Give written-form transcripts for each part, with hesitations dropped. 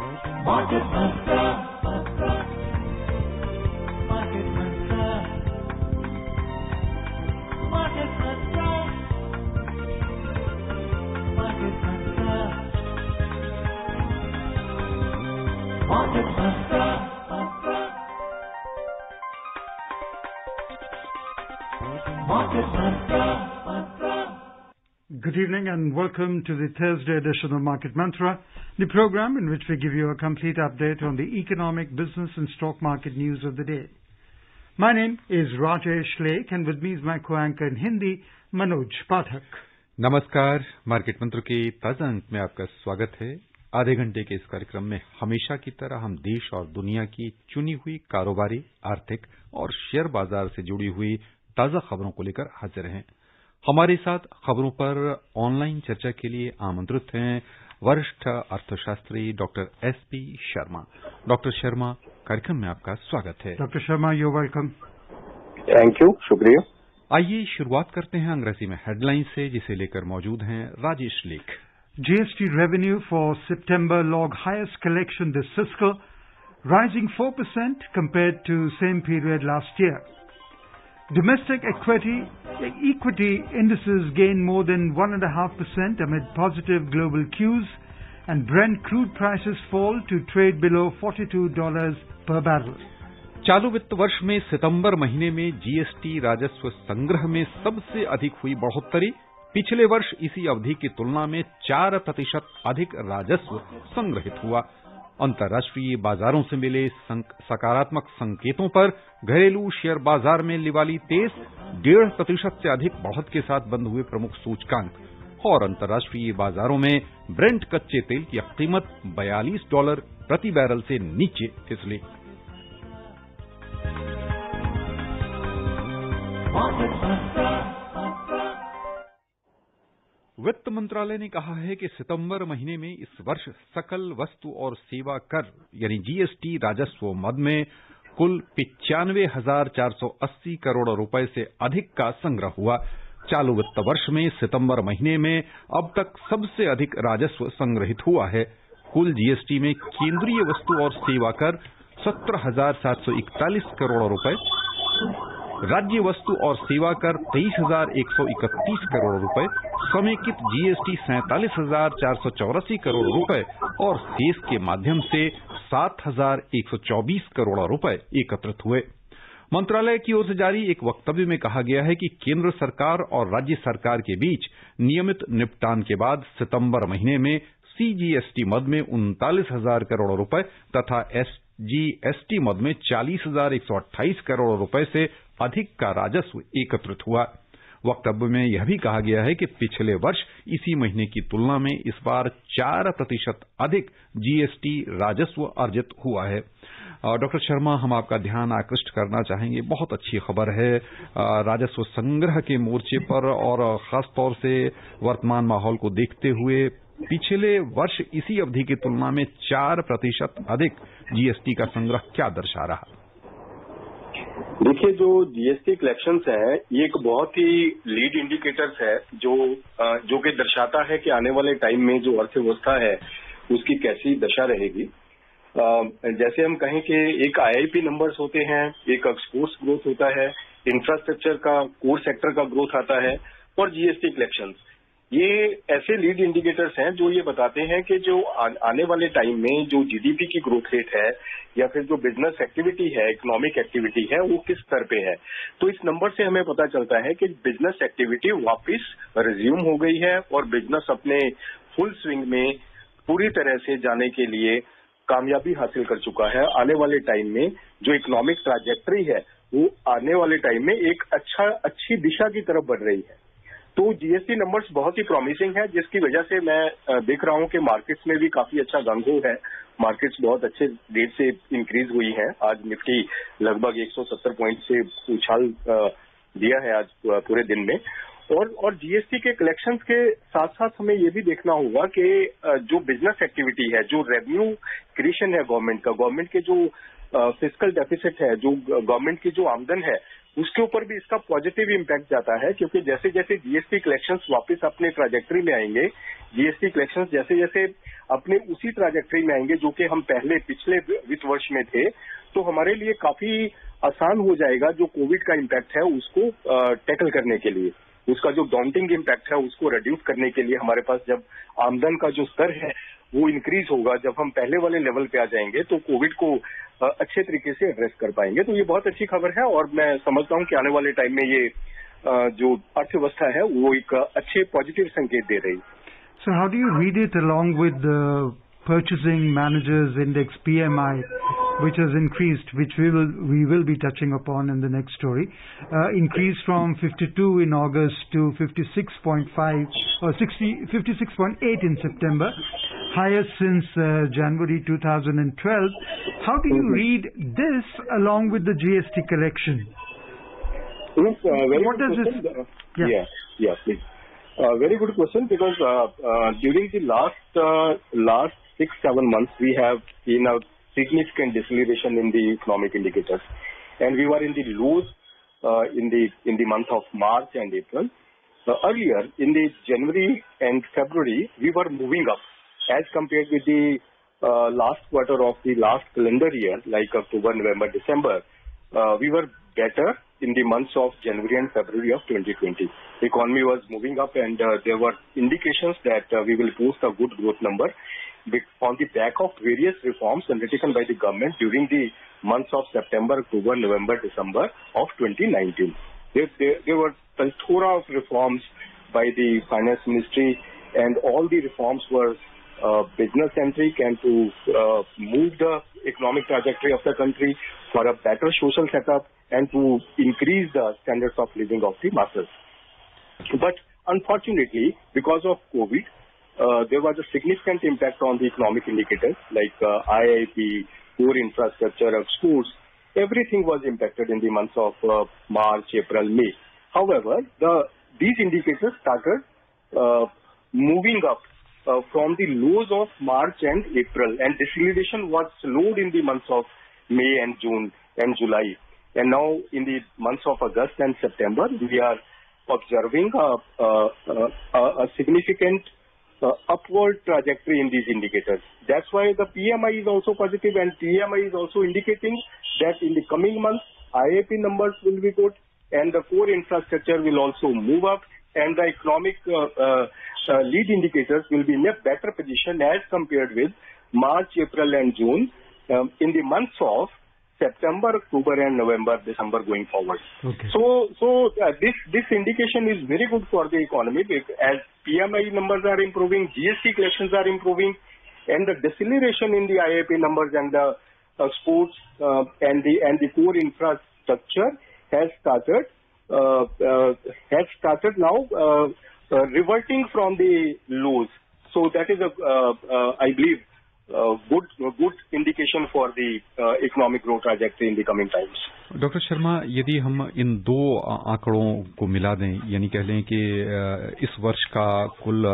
Market Mantra. Market Mantra. Market Mantra. Market Mantra. Market Mantra. Market Mantra. Good evening and welcome to the Thursday edition of Market Mantra, the program in which we give you a complete update on the economic, business and stock market news of the day. My name is Rajesh Lake and with me is my co-anchor in Hindi, Manoj Pathak. नमस्कार, market मंत्र के ताजा अंक में आपका स्वागत है। आधे घंटे के इस कार्यक्रम में हमेशा की तरह हम देश और दुनिया की चुनी हुई कारोबारी, आर्थिक और शेयर बाजार से जुड़ी हुई ताजा खबरों को लेकर हाजिर हैं। हमारे साथ खबरों पर ऑनलाइन चर्चा के लिए आमंत्रित हैं वरिष्ठ अर्थशास्त्री doctor SP Sharma. Doctor Sharma, कार्यक्रम में आपका स्वागत है। Doctor Sharma, you welcome. Thank you, शुक्रिया। आइए शुरुआत करते हैं अंग्रेजी में हेडलाइन से, जिसे लेकर मौजूद हैं राजेश लेख। GST revenue for September logged highest collection this fiscal, rising 4% compared to same period last year. Domestic equity indices gained more than 1.5% amid positive global cues, and Brent crude prices fall to trade below $42 per barrel. चालू वित्त वर्ष में सितंबर महीने में GST राजस्व संग्रह में सबसे अधिक हुई बढ़ोतरी। पिछले वर्ष इसी अवधि की तुलना में 4% अधिक राजस्व संग्रहित हुआ। अंतर्राष्ट्रीय बाजारों से मिले सकारात्मक संकेतों पर घरेलू शेयर बाजार में लिवाली तेज, 1.5% से अधिक बढ़त के साथ बंद हुए प्रमुख सूचकांक। और अंतर्राष्ट्रीय बाजारों में ब्रेंट कच्चे तेल की कीमत $42 प्रति बैरल से नीचे फिसली। वित्त मंत्रालय ने कहा है कि सितंबर महीने में इस वर्ष सकल वस्तु और सेवा कर यानी जीएसटी राजस्व मद में कुल 95,480 करोड़ रुपए से अधिक का संग्रह हुआ। चालू वित्त वर्ष में सितंबर महीने में अब तक सबसे अधिक राजस्व संग्रहित हुआ है। कुल जीएसटी में केंद्रीय वस्तु और सेवा कर 17,741 करोड़ रुपए, राज्य वस्तु और सेवा कर 23,131 करोड़ रुपए, समेकित जीएसटी 47,484 करोड़ रुपए और सेस के माध्यम से 7,124 करोड़ रुपए एकत्रित हुए। मंत्रालय की ओर से जारी एक वक्तव्य में कहा गया है कि केंद्र सरकार और राज्य सरकार के बीच नियमित निपटान के बाद सितंबर महीने में सीजीएसटी मद में 39,000 करोड़ रुपए तथा एसजीएसटी मद में 40,128 करोड़ रुपए से अधिक का राजस्व एकत्रित हुआ। वक्तव्य में यह भी कहा गया है कि पिछले वर्ष इसी महीने की तुलना में इस बार 4% अधिक जीएसटी राजस्व अर्जित हुआ है। डॉक्टर शर्मा, हम आपका ध्यान आकृष्ट करना चाहेंगे, बहुत अच्छी खबर है राजस्व संग्रह के मोर्चे पर, और खासतौर से वर्तमान माहौल को देखते हुए पिछले वर्ष इसी अवधि की तुलना में 4% अधिक जीएसटी का संग्रह क्या दर्शा रहा? देखिए, जो जीएसटी कलेक्शंस है, ये एक बहुत ही लीड इंडिकेटर्स है जो कि दर्शाता है कि आने वाले टाइम में जो अर्थव्यवस्था है उसकी कैसी दशा रहेगी। जैसे हम कहें कि एक आईआईपी नंबर्स होते हैं, एक एक्सपोर्ट्स ग्रोथ होता है, इंफ्रास्ट्रक्चर का कोर सेक्टर का ग्रोथ आता है और जीएसटी कलेक्शंस। ये ऐसे लीड इंडिकेटर्स हैं जो ये बताते हैं कि जो आने वाले टाइम में जो जीडीपी की ग्रोथ रेट है या फिर जो बिजनेस एक्टिविटी है, इकोनॉमिक एक्टिविटी है, वो किस स्तर पे है। तो इस नंबर से हमें पता चलता है कि बिजनेस एक्टिविटी वापस रिज्यूम हो गई है और बिजनेस अपने फुल स्विंग में पूरी तरह से जाने के लिए कामयाबी हासिल कर चुका है। आने वाले टाइम में जो इकोनॉमिक ट्रैजेक्टरी है वो आने वाले टाइम में एक अच्छी दिशा की तरफ बढ़ रही है। तो जीएसटी नंबर्स बहुत ही प्रॉमिसिंग है, जिसकी वजह से मैं देख रहा हूं कि मार्केट्स में भी काफी अच्छा गंगो है। मार्केट्स बहुत अच्छे रेट से इंक्रीज हुई है। आज निफ्टी लगभग 170 पॉइंट से उछाल दिया है आज पूरे दिन में। और जीएसटी के कलेक्शंस के साथ साथ हमें ये भी देखना होगा कि जो बिजनेस एक्टिविटी है, जो रेवेन्यू क्रिएशन है गवर्नमेंट के जो फिस्कल डेफिसिट है, जो गवर्नमेंट की जो आमदन है, उसके ऊपर भी इसका पॉजिटिव इम्पैक्ट जाता है, क्योंकि जैसे जैसे जीएसटी कलेक्शंस वापस अपने ट्रैजेक्टरी में आएंगे, जीएसटी कलेक्शंस जैसे जैसे अपने उसी ट्रैजेक्टरी में आएंगे जो कि हम पहले पिछले वित्त वर्ष में थे, तो हमारे लिए काफी आसान हो जाएगा जो कोविड का इम्पैक्ट है उसको टैकल करने के लिए, उसका जो डाउंटिंग इम्पैक्ट है उसको रिड्यूस करने के लिए हमारे पास जब आमदन का जो स्तर है वो इंक्रीज होगा, जब हम पहले वाले लेवल पे आ जाएंगे तो कोविड को अच्छे तरीके से एड्रेस कर पाएंगे। तो ये बहुत अच्छी खबर है और मैं समझता हूँ कि आने वाले टाइम में ये जो अर्थव्यवस्था है वो एक अच्छे पॉजिटिव संकेत दे रही है। So how do you read it along with the Purchasing Managers Index PMI, which has increased, which we will be touching upon in the next story, increased from 52 in August to 56.5 or 56.8 in September, highest since January 2012. How do you read this along with the GST collection? Yes, very What good does question. this? Yeah, please. Very good question, because during the last 6-7 months we have seen a significant deceleration in the economic indicators, and we were in the lows in the month of March and April. Earlier in the January and February we were moving up as compared with the last quarter of the last calendar year, like October, November, December. We were better in the months of January and February of 2020. The economy was moving up, and there were indications that we will post a good growth number on the back of various reforms undertaken by the government during the months of September, October, November, December of 2019. There were plethora of reforms by the Finance Ministry, and all the reforms were business-centric and to move the economic trajectory of the country for a better social setup and to increase the standards of living of the masses. But unfortunately, because of COVID, there was a significant impact on the economic indicators like IIP, core infrastructure, exports. Everything was impacted in the months of March, April, May. However, these indicators started moving up from the lows of March and April, and deceleration was slowed in the months of May and June and July. And now in the months of August and September, we are observing a significant upward trajectory in these indicators. That's why the PMI is also positive, and PMI is also indicating that in the coming months, IIP numbers will be good, and the core infrastructure will also move up, and the economic lead indicators will be in a better position as compared with March, April and June in the months of September, October and November, December going forward. Okay. So this indication is very good for the economy, as PMI numbers are improving, GST collections are improving, and the deceleration in the IIP numbers and the exports and the core infrastructure has started now reverting from the lows. So that is I believe good indication for the economic growth trajectory in the coming times. Doctor Sharma, यदि हम इन दो आंकड़ों को मिला दें, यानी कह लें कि इस वर्ष का कुल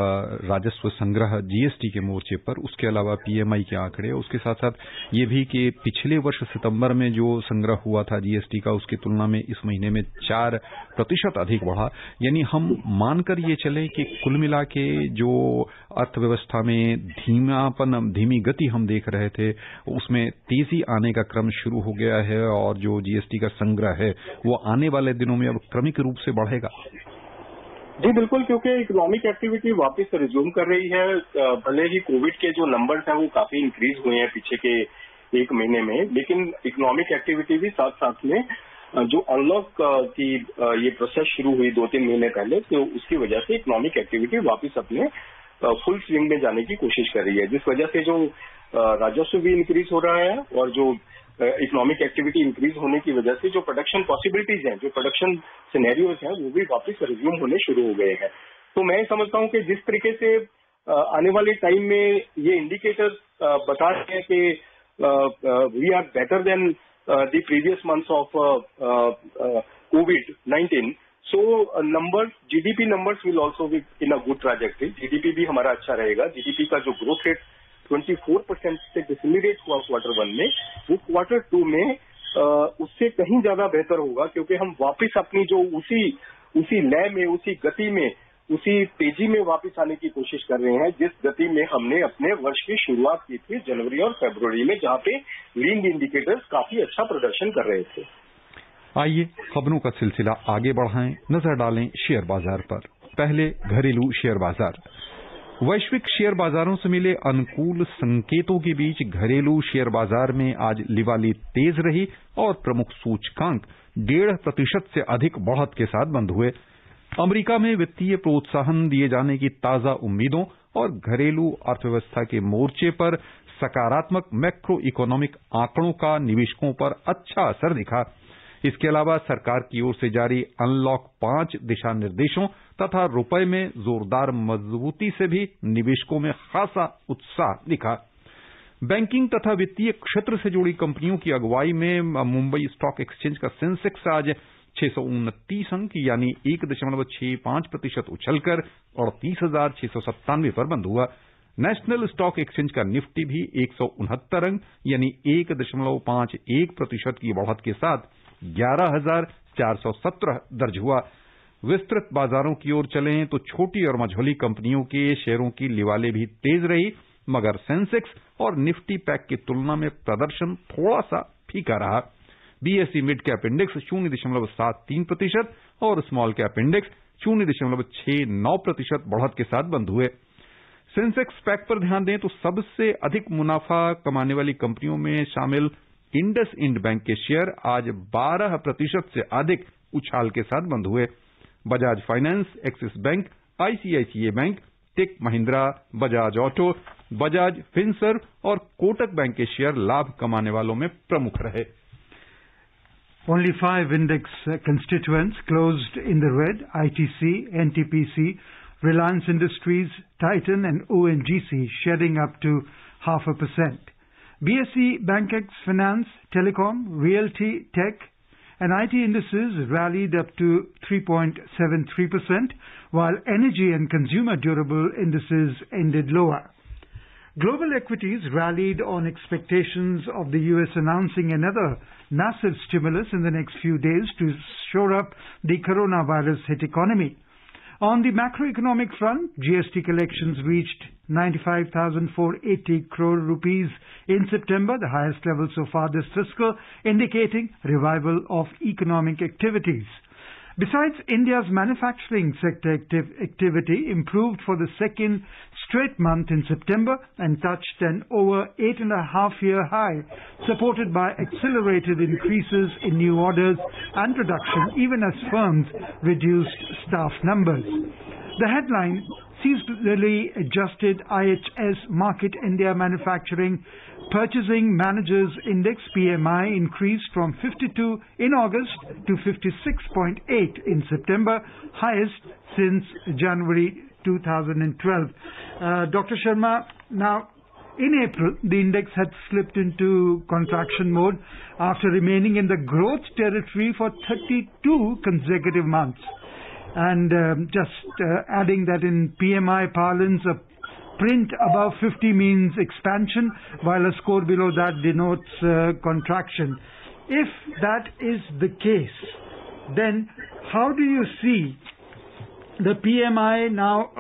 राजस्व संग्रह जीएसटी के मोर्चे पर, उसके अलावा पीएमआई के आंकड़े, उसके साथ साथ ये भी कि पिछले वर्ष सितंबर में जो संग्रह हुआ था जीएसटी का, उसकी तुलना में इस महीने में 4% अधिक बढ़ा, यानी हम मानकर ये चलें कि कुल मिला के जो अर्थव्यवस्था में धीमी गति हम देख रहे थे, उसमें तेजी आने का क्रम शुरू हो गया है, और जो जीएसटी का संग्रह है वो आने वाले दिनों में अब क्रमिक रूप से बढ़ेगा। जी बिल्कुल, क्योंकि इकोनॉमिक एक्टिविटी वापस रिज्यूम कर रही है। भले ही कोविड के जो नंबर्स हैं वो काफी इंक्रीज हुए हैं पीछे के एक महीने में, लेकिन इकोनॉमिक एक्टिविटी भी साथ साथ में जो अनलॉक की ये प्रोसेस शुरू हुई 2-3 महीने पहले, तो उसकी वजह से इकोनॉमिक एक्टिविटी वापस अपने फुल स्विंग में जाने की कोशिश कर रही है, जिस वजह से जो राजस्व भी इंक्रीज हो रहा है और जो इकोनॉमिक एक्टिविटी इंक्रीज होने की वजह से जो प्रोडक्शन पॉसिबिलिटीज हैं, जो प्रोडक्शन सिनेरियोज हैं, वो भी वापस रिज्यूम होने शुरू हो गए हैं। तो मैं समझता हूं कि जिस तरीके से आने वाले टाइम में ये इंडिकेटर्स बता रहे हैं कि we are better than the previous months of कोविड-19, so numbers, GDP numbers will also be in a good trajectory. GDP भी हमारा अच्छा रहेगा। जीडीपी का जो ग्रोथ रेट 24% से डिसलिरेट हुआ Q1 में, वो Q2 में उससे कहीं ज्यादा बेहतर होगा, क्योंकि हम वापस अपनी जो उसी लय में, उसी गति में उसी तेजी में वापस आने की कोशिश कर रहे हैं जिस गति में हमने अपने वर्ष की शुरुआत की थी जनवरी और फरवरी में, जहां पे लीड इंडिकेटर्स काफी अच्छा प्रदर्शन कर रहे थे। आइए खबरों का सिलसिला आगे बढ़ाएं, नजर डालें शेयर बाजार पर। पहले घरेलू शेयर बाजार। वैश्विक शेयर बाजारों से मिले अनुकूल संकेतों के बीच घरेलू शेयर बाजार में आज लिवाली तेज रही और प्रमुख सूचकांक 1.5% से अधिक बढ़त के साथ बंद हुए। अमेरिका में वित्तीय प्रोत्साहन दिए जाने की ताजा उम्मीदों और घरेलू अर्थव्यवस्था के मोर्चे पर सकारात्मक मैक्रो इकोनॉमिक आंकड़ों का निवेशकों पर अच्छा असर दिखा। इसके अलावा सरकार की ओर से जारी अनलॉक 5 दिशा निर्देशों तथा रुपए में जोरदार मजबूती से भी निवेशकों में खासा उत्साह दिखा। बैंकिंग तथा वित्तीय क्षेत्र से जुड़ी कंपनियों की अगुवाई में मुंबई स्टॉक एक्सचेंज का सेंसेक्स आज 629 अंक यानी 1.65% उछलकर 38,697 पर बंद हुआ। नेशनल स्टॉक एक्सचेंज का निफ्टी भी 169 अंक यानी 1.51% की बढ़त के साथ 11,417 दर्ज हुआ। विस्तृत बाजारों की ओर चलें तो छोटी और मझोली कंपनियों के शेयरों की लिवाले भी तेज रही, मगर सेंसेक्स और निफ्टी पैक की तुलना में प्रदर्शन थोड़ा सा फीका रहा। बीएसई मिड कैप इंडेक्स 0.73% और स्मॉल कैप इंडेक्स 0.69% बढ़त के साथ बंद हुए। सेंसेक्स पैक पर ध्यान दें तो सबसे अधिक मुनाफा कमाने वाली कंपनियों में शामिल इंडसइंड बैंक के शेयर आज 12% से अधिक उछाल के साथ बंद हुए। Bajaj Finance, Axis Bank, ICICI Bank, Tech Mahindra, Bajaj Auto, Bajaj Finserv और कोटक बैंक के शेयर लाभ कमाने वालों में प्रमुख रहे। Only 5 index constituents closed in the red: ITC, NTPC, Reliance Industries, Titan and ONGC shedding up to 0.5%. BSE, BankEx, Finance, Telecom, Realty, Tech and IT indices rallied up to 3.73%, while energy and consumer durable indices ended lower. Global equities rallied on expectations of the US announcing another massive stimulus in the next few days to shore up the coronavirus hit economy. On the macroeconomic front, GST collections reached 95,480 crore rupees in September, the highest level so far this fiscal, indicating revival of economic activities. Besides, India's manufacturing sector activity improved for the second straight month in September and touched an over 8.5-year high, supported by accelerated increases in new orders and production, even as firms reduced staff numbers. The headline, seasonally adjusted IHS Market India Manufacturing Purchasing Managers Index PMI increased from 52 in August to 56.8 in September, highest since January 2012. Dr. Sharma, now in April the index had slipped into contraction mode after remaining in the growth territory for 32 consecutive months. And adding that in PMI parlance, a print above 50 means expansion, while a score below that denotes contraction. If that is the case, then how do you see the PMI now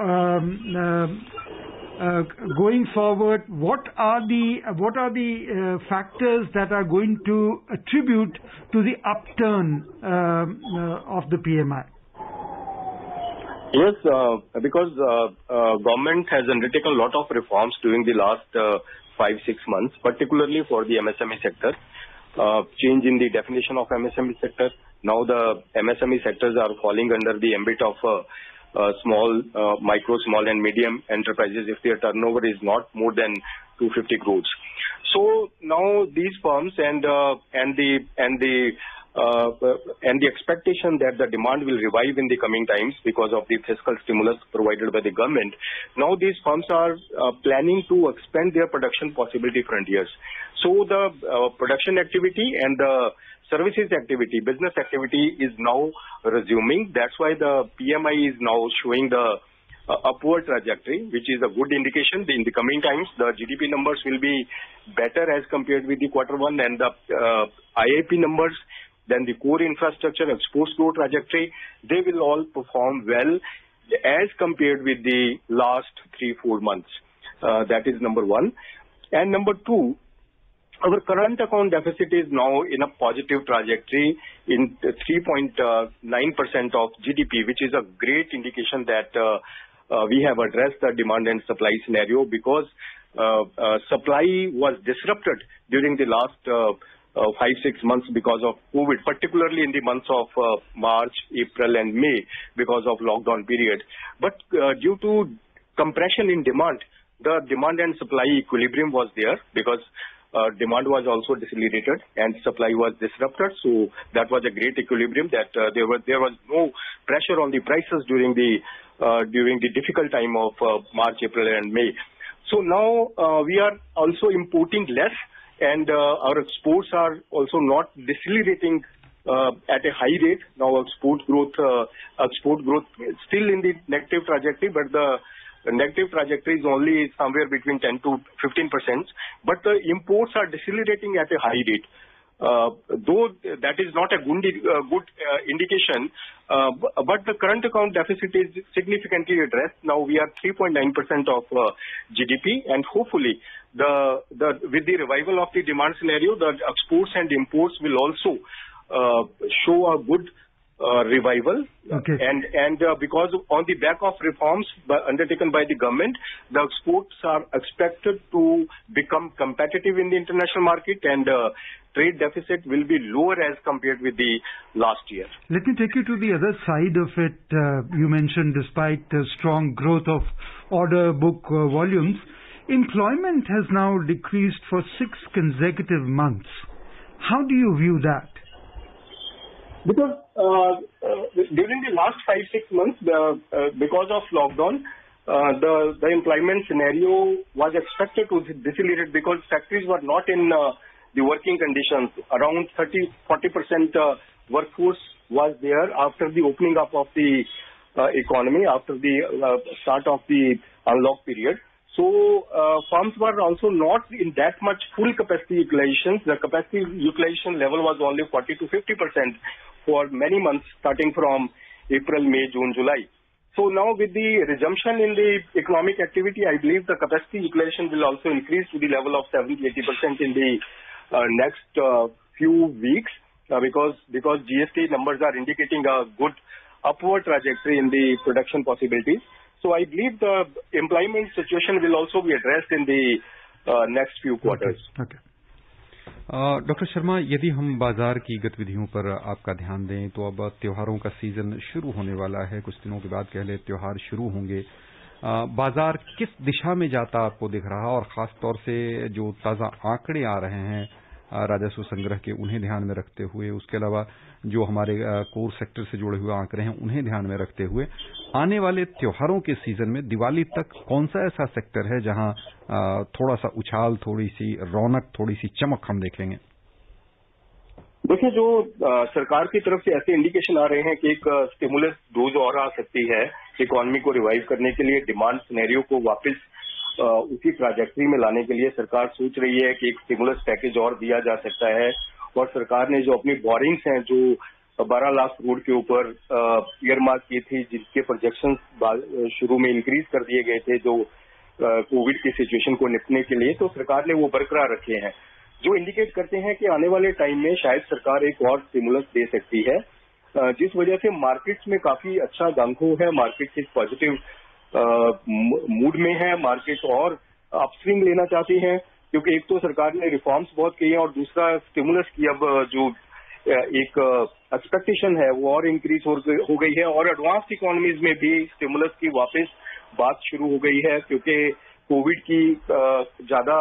going forward? What are the factors that are going to attribute to the upturn of the PMI? Yes, because government has undertaken a lot of reforms during the last 5-6 months, particularly for the MSME sector. Change in the definition of MSME sector. Now the MSME sectors are falling under the ambit of small, micro, small and medium enterprises if their turnover is not more than 250 crores. So now these firms and the expectation that the demand will revive in the coming times because of the fiscal stimulus provided by the government. Now these firms are planning to expand their production possibility frontiers. So the production activity and the services activity, business activity is now resuming. That's why the PMI is now showing the upward trajectory, which is a good indication. In the coming times, the GDP numbers will be better as compared with the Q1, and the IIP numbers, then the core infrastructure, exports growth trajectory, they will all perform well. as compared with the last 3-4 months. That is number one. And number two, our current account deficit is now in a positive trajectory in 3.9% of GDP, which is a great indication that we have addressed the demand and supply scenario, because supply was disrupted during the last 5-6 months because of COVID, particularly in the months of March, April and May because of lockdown period. But due to compression in demand, the demand and supply equilibrium was there, because demand was also decelerated and supply was disrupted. So that was a great equilibrium, that there was no pressure on the prices during the difficult time of March, April and May. So now we are also importing less, and our exports are also not decelerating at a high rate. Now export growth is still in the negative trajectory, but the negative trajectory is only somewhere between 10 to 15%, but the imports are decelerating at a high rate. Though that is not a good indication, but the current account deficit is significantly addressed. Now we are 3.9% of GDP, and hopefully with the revival of the demand scenario, the exports and imports will also show a good revival. Okay. And because on the back of reforms undertaken by the government, the exports are expected to become competitive in the international market, and trade deficit will be lower as compared with the last year. Let me take you to the other side of it. You mentioned despite the strong growth of order book volumes, employment has now decreased for 6 consecutive months. How do you view that? Because during the last 5-6 months, because of lockdown, the employment scenario was expected to decelerate, because factories were not in the working conditions. Around 30-40% workforce was there after the opening up of the economy, after the start of the unlock period. So firms were also not in that much full capacity utilization. The capacity utilization level was only 40 to 50% for many months, starting from April, May, June, July. So now with the resumption in the economic activity, I believe the capacity utilization will also increase to the level of 70-80% in the next few weeks, because GST numbers are indicating a good upward trajectory in the production possibilities. So I believe the employment situation will also be addressed in the next few quarters. Okay. Doctor Sharma, यदि हम बाजार की गतिविधियों पर आपका ध्यान दें तो अब त्योहारों का सीजन शुरू होने वाला है। कुछ दिनों के बाद कह ले त्योहार शुरू होंगे। बाजार किस दिशा में जाता आपको दिख रहा, और खास तौर से जो ताज़ा आंकड़े आ रहे हैं राजस्व संग्रह के, उन्हें ध्यान में रखते हुए, उसके अलावा जो हमारे कोर सेक्टर से जुड़े हुए आंकड़े हैं उन्हें ध्यान में रखते हुए, आने वाले त्योहारों के सीजन में दिवाली तक कौन सा ऐसा सेक्टर है जहां थोड़ा सा उछाल, थोड़ी सी रौनक, थोड़ी सी चमक हम देखेंगे? देखिए, जो सरकार की तरफ से ऐसे इंडिकेशन आ रहे हैं कि एक स्टिमुलस डोज और आ सकती है इकोनॉमी को रिवाइव करने के लिए, डिमांड सिनेरियो को वापस उसी ट्रैजेक्टरी में लाने के लिए सरकार सोच रही है कि एक स्टिमुलस पैकेज और दिया जा सकता है। और सरकार ने जो अपनी बोरिंग्स हैं, जो 12 लाख करोड़ के ऊपर ईयरमार्क की थी, जिसके प्रोजेक्शन शुरू में इंक्रीज कर दिए गए थे जो कोविड की सिचुएशन को निपटने के लिए, तो सरकार ने वो बरकरार रखे हैं, जो इंडिकेट करते हैं कि आने वाले टाइम में शायद सरकार एक और स्टिमुलस दे सकती है, जिस वजह से मार्केट्स में काफी अच्छा गांखो है। मार्केट एक पॉजिटिव मूड में है, मार्केट और अपस्विंग लेना चाहती है, क्योंकि एक तो सरकार ने रिफॉर्म्स बहुत किए हैं और दूसरा स्टिमुलस की अब जो एक एक्सपेक्टेशन है वो और इंक्रीज हो गई है। और एडवांस्ड इकोनॉमीज में भी स्टिमुलस की वापस बात शुरू हो गई है, क्योंकि कोविड की ज्यादा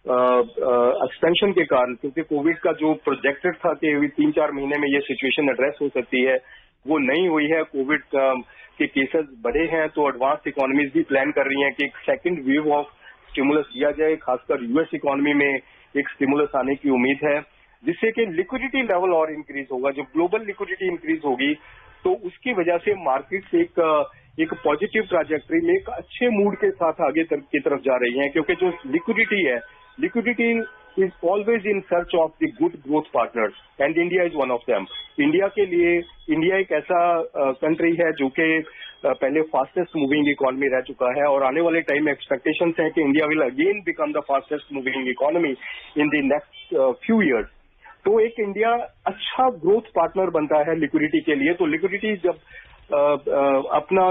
एक्सपेंशन के कारण, क्योंकि कोविड का जो प्रोजेक्टेड था कि 3-4 महीने में ये सिचुएशन एड्रेस हो सकती है, वो नहीं हुई है। कोविड के केसेस बढ़े हैं, तो एडवांस इकोनॉमीज भी प्लान कर रही हैं कि एक सेकंड वेव ऑफ स्टिमुलस दिया जाए। खासकर यूएस इकोनॉमी में एक स्टिमुलस आने की उम्मीद है, जिससे कि लिक्विडिटी लेवल और इंक्रीज होगा। जब ग्लोबल लिक्विडिटी इंक्रीज होगी तो उसकी वजह से मार्केट्स एक पॉजिटिव ट्रैजेक्टरी में एक अच्छे मूड के साथ आगे की तरफ जा रही हैं, क्योंकि जो लिक्विडिटी है, liquidity is always in search of the good growth partners, and India is one of them. India के लिए, इंडिया एक ऐसा कंट्री है जो कि पहले फास्टेस्ट मूविंग इकोनॉमी रह चुका है और आने वाले टाइम में एक्सपेक्टेशंस है कि India will again become the fastest moving economy in the next few years. तो एक इंडिया अच्छा ग्रोथ पार्टनर बनता है लिक्विडिटी के लिए। तो लिक्विडिटी जब अपना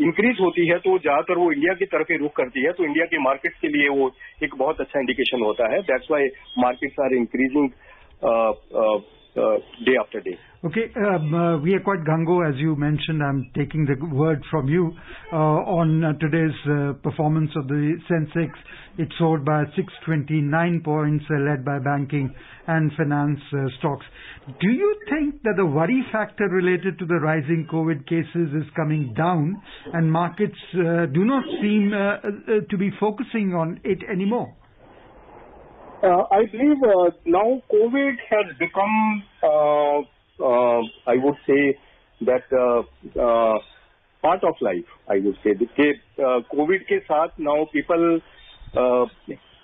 इंक्रीज होती है तो ज्यादातर वो इंडिया की तरफ ही रुख करती है, तो इंडिया के मार्केट्स के लिए वो एक बहुत अच्छा इंडिकेशन होता है। That's why markets are increasing day after day. Okay, we are quite gung-ho, as you mentioned. I'm taking the word from you on today's performance of the Sensex. It soared by 629 points, led by banking and finance stocks. Do you think that the worry factor related to the rising COVID cases is coming down and markets do not seem to be focusing on it anymore? I believe now COVID has become, I would say that part of life. I would say that COVID के साथ now people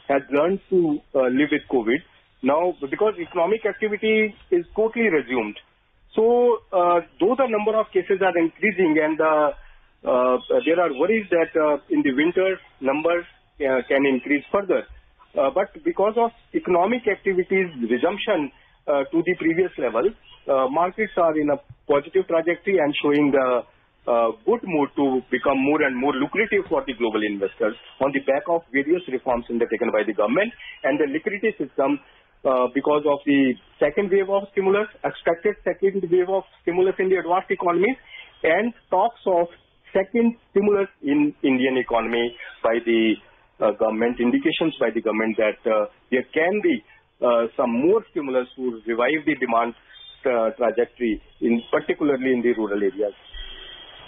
have learned to live with COVID. Now because economic activity is totally resumed, so though the number of cases are increasing and there are worries that in the winter numbers can increase further. But because of economic activities resumption to the previous level, markets are in a positive trajectory and showing the good mood to become more and more lucrative for the global investors on the back of various reforms undertaken by the government and the liquidity system because of the second wave of stimulus, expected second wave of stimulus in the advanced economies and talks of second stimulus in Indian economy by the government, indications by the government that there can be some more stimulus to revive the demand trajectory, in particularly in the rural areas.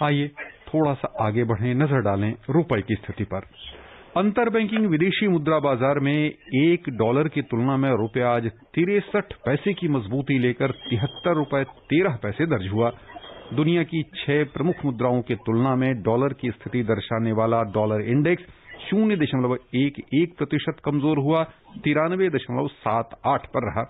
आइए थोड़ा सा आगे बढ़ें, नजर डालें रुपए की स्थिति पर। अंतर बैंकिंग विदेशी मुद्रा बाजार में $1 की तुलना में रुपया आज 63 पैसे की मजबूती लेकर 73 रुपए 13 पैसे दर्ज हुआ। दुनिया की 6 प्रमुख मुद्राओं की तुलना में डॉलर की स्थिति दर्शाने वाला डॉलर इंडेक्स 0.11% कमजोर हुआ, 93.78 पर रहा।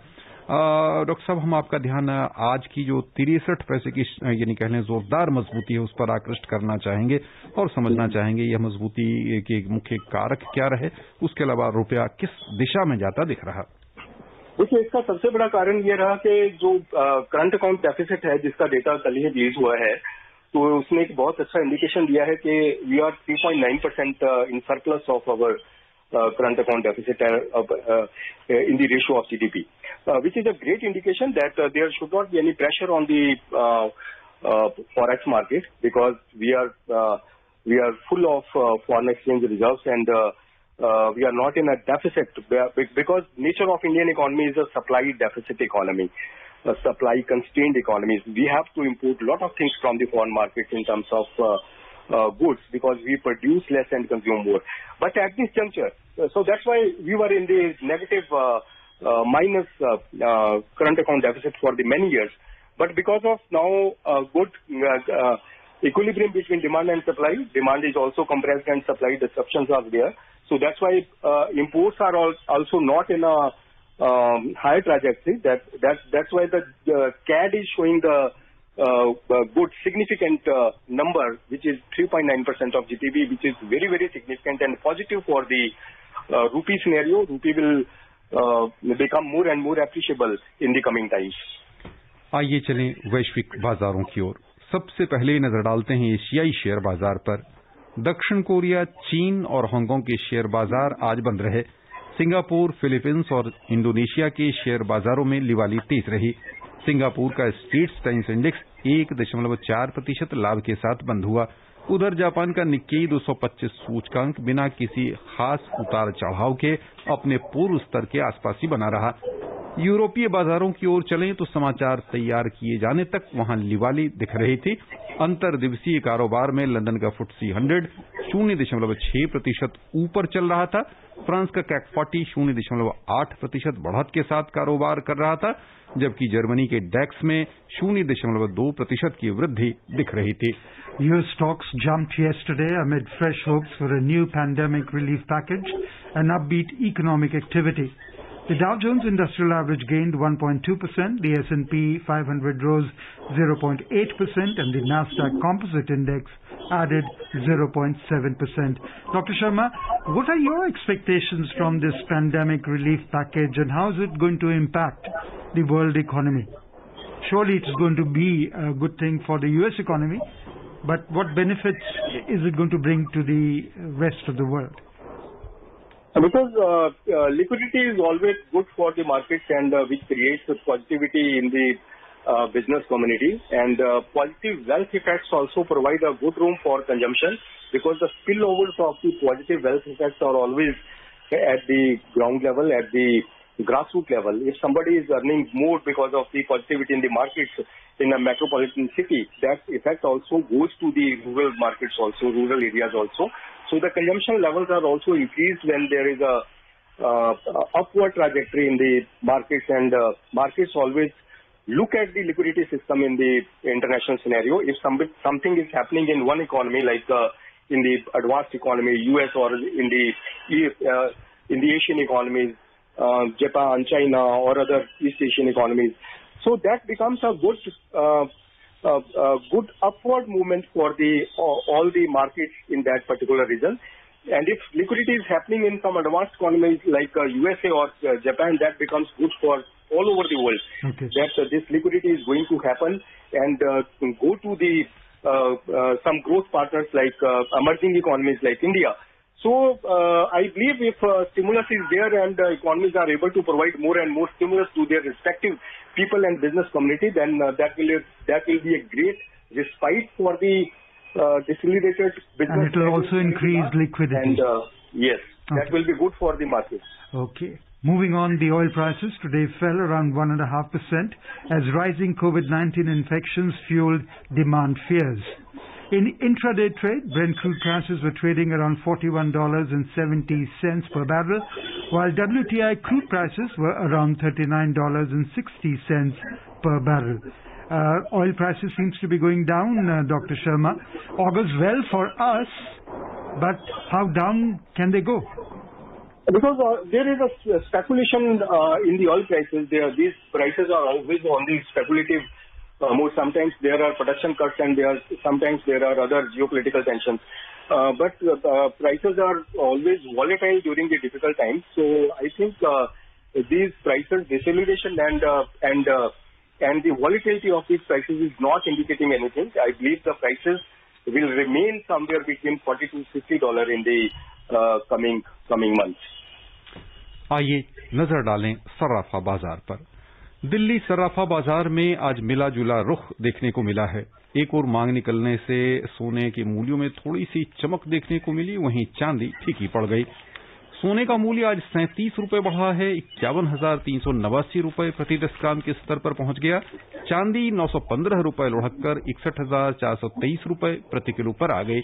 डॉक्टर साहब, हम आपका ध्यान आज की जो 63 पैसे की यानी कह लें जोरदार मजबूती है उस पर आकृष्ट करना चाहेंगे और समझना चाहेंगे यह मजबूती के मुख्य कारक क्या रहे, उसके अलावा रुपया किस दिशा में जाता दिख रहा। देखिए, इसका सबसे बड़ा कारण ये रहा कि जो करंट अकाउंट डेफिसिट है जिसका डेटा कल ही रिलीज हुआ है, तो उसने एक बहुत अच्छा इंडिकेशन दिया है कि we are 3.9% in surplus of our current account deficit in the ratio of GDP, which is a great indication that there should not be any pressure on the forex market because we are full of foreign exchange reserves and we are not in a deficit because nature of Indian economy is a supply deficit economy, a supply constrained economy. We have to import a lot of things from the foreign market in terms of goods because we produce less and consume more. But at this juncture, so that's why we were in the negative minus current account deficit for the many years. But because of now good equilibrium between demand and supply, demand is also compressed and supply disruptions are there. So that's why imports are also not in a higher trajectory. That's why the CAD is showing the good significant number, which is 3.9% of GDP, which is very, very significant and positive for the rupee scenario. Rupee will become more and more appreciable in the coming times. आइए चलें वैश्विक बाजारों की ओर। सबसे पहले नजर डालते हैं एशियाई शेयर बाजार पर। दक्षिण कोरिया, चीन और हांगकांग के शेयर बाजार आज बंद रहे। सिंगापुर, फिलीपींस और इंडोनेशिया के शेयर बाजारों में लिवाली तेज रही। सिंगापुर का स्ट्रेट्स टाइम्स इंडेक्स 1.4% लाभ के साथ बंद हुआ। उधर जापान का निक्केई 225 सूचकांक बिना किसी खास उतार चढ़ाव के अपने पूर्व स्तर के आसपास ही बना रहा। यूरोपीय बाजारों की ओर चलें तो समाचार तैयार किए जाने तक वहां लिवाली दिख रही थी। अंतर दिवसीय कारोबार में लंदन का FTSE 100 0.6% ऊपर चल रहा था। फ्रांस का CAC 40 0.8% बढ़त के साथ कारोबार कर रहा था, जबकि जर्मनी के DAX में 0.2% की वृद्धि दिख रही थी। US stocks jumped yesterday amid fresh hopes for a new pandemic relief package and upbeat economic activity. The Dow Jones Industrial Average gained 1.2%, the S&P 500 rose 0.8%, and the Nasdaq Composite Index added 0.7%. Dr. Sharma, what are your expectations from this pandemic relief package, and how is it going to impact the world economy? Surely it is going to be a good thing for the U.S. economy, but what benefits is it going to bring to the rest of the world? Because liquidity is always good for the markets, and which creates positivity in the business community, and positive wealth effects also provide a good room for consumption, because the spillovers of the positive wealth effects are always at the ground level, at the grassroots level. If somebody is earning more because of the positivity in the markets in a metropolitan city, that effect also goes to the rural markets also, rural areas also. So the consumption levels are also increased when there is a upward trajectory in the markets, and markets always look at the liquidity system in the international scenario. If something is happening in one economy, like in the advanced economy, US, or in the Asian economies, Japan, China, or other East Asian economies, so that becomes a good upward movement for all the markets in that particular region. And if liquidity is happening in some advanced economies like USA or Japan, that becomes good for all over the world. Okay. That this liquidity is going to happen and go to the some growth partners like emerging economies like India. So I believe if stimulus is there and economies are able to provide more and more stimulus to their respective people and business community, then that will be a great respite for the decelerated business. And it will also increase liquidity. And yes, that will be good for the market. Okay. Moving on, the oil prices today fell around 1.5% as rising COVID-19 infections fueled demand fears. In intraday trade, Brent crude prices were trading around $41.70 per barrel, while WTI crude prices were around $39.60 per barrel. Oil prices seems to be going down, Dr. Sharma. Augurs well for us, but how down can they go? Because there is a speculation in the oil prices. These prices are always on the speculative mode. Sometimes there are production cuts, and sometimes there are other geopolitical tensions. But prices are always volatile during the difficult times. So I think these prices deceleration and the volatility of these prices is not indicating anything. I believe the prices will remain somewhere between $40 to $50 in the coming months. आइए नजर डालें सर्राफा बाजार पर। दिल्ली सर्राफा बाजार में आज मिला जुला रुख देखने को मिला है। एक और मांग निकलने से सोने के मूल्यों में थोड़ी सी चमक देखने को मिली, वहीं चांदी फीकी पड़ गई। सोने का मूल्य आज 37 रुपए बढ़ा है, 51,389 रुपए प्रति 10 ग्राम के स्तर पर पहुंच गया। चांदी 915 रुपए लुढ़ककर 61,423 रुपए प्रति किलो पर आ गई।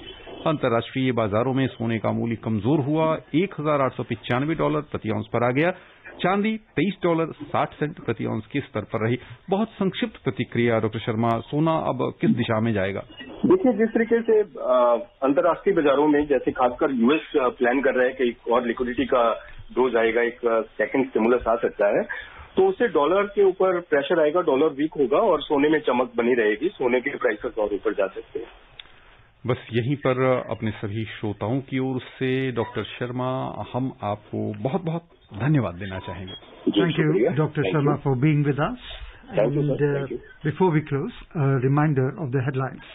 अंतर्राष्ट्रीय बाजारों में सोने का मूल्य कमजोर हुआ, $1,895 प्रति औंस पर आ गया। चांदी $23.60 प्रति औंस के स्तर पर रही। बहुत संक्षिप्त प्रतिक्रिया डॉक्टर शर्मा, सोना अब किस दिशा में जाएगा? देखिए, जिस तरीके से अंतर्राष्ट्रीय बाजारों में जैसे खासकर यूएस प्लान कर रहा है कि एक और लिक्विडिटी का डोज आएगा, एक सेकंड स्टिमुलस आ सकता है, तो उससे डॉलर के ऊपर प्रेशर आएगा, डॉलर वीक होगा और सोने में चमक बनी रहेगी, सोने के प्राइसेस और ऊपर जा सकते हैं। बस यहीं पर अपने सभी श्रोताओं की ओर से डॉक्टर शर्मा हम आपको बहुत बहुत धन्यवाद देना चाहेंगे। Thank you, Dr. Sharma, for being with us. Thank you, sir. Thank you. Before we close, a reminder of the headlines.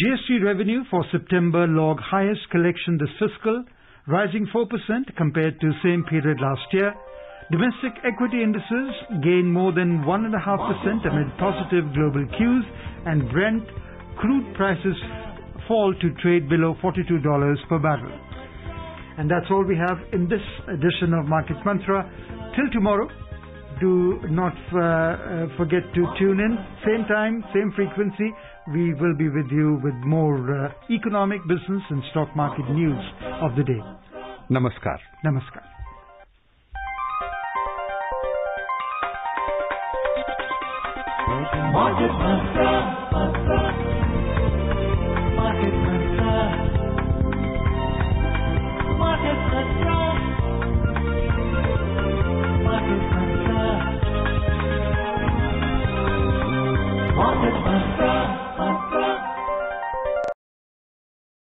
GST revenue for September logged highest collection this fiscal, rising 4% compared to same period last year. Domestic equity indices gained more than 1.5% amid positive global cues, and Brent crude prices fall to trade below $42 per barrel. And that's all we have in this edition of Market Mantra. Till tomorrow, do not forget to tune in. Same time, same frequency. We will be with you with more economic, business and stock market news of the day. Namaskar. Namaskar. Market Mantra.